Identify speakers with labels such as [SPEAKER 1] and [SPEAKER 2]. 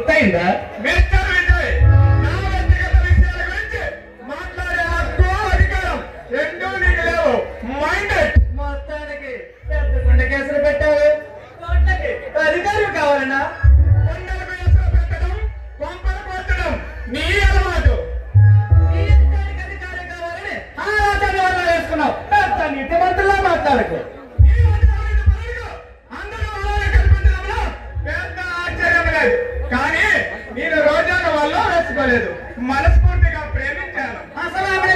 [SPEAKER 1] పూర్తయిందా?
[SPEAKER 2] Mister Vijay, నా వ్యక్తిగత విషయాల గురించి మాట్లాడే హక్కు అధికారం రెండూ నీకు లేవు. మైండెడ్.
[SPEAKER 1] మొత్తానికి పెద్ద గుండ కేసులు పెట్టారు. కోట్లకి అధికారులు కావాలన్నా
[SPEAKER 2] కొండలకు ఎసురు పెట్టడం, కొంపలు కొట్టడం నీ అలవాటు.
[SPEAKER 1] ఈ అధికారికి అధికారం కావాలని ఆలోచన వల్ల వేసుకున్నావు. పెద్ద నీతి మంత్రులా మాట్లాడకు.
[SPEAKER 2] ఈ ఉద్యోగమైన పనులకు అందరూ అలాగే కనిపించడంలో పెద్ద ఆశ్చర్యం లేదు. కానీ నేను రోజాను వల్ల వేసుకోలేదు, మనస్ఫూర్తిగా ప్రేమించాను.
[SPEAKER 1] అసలు ఆవిడ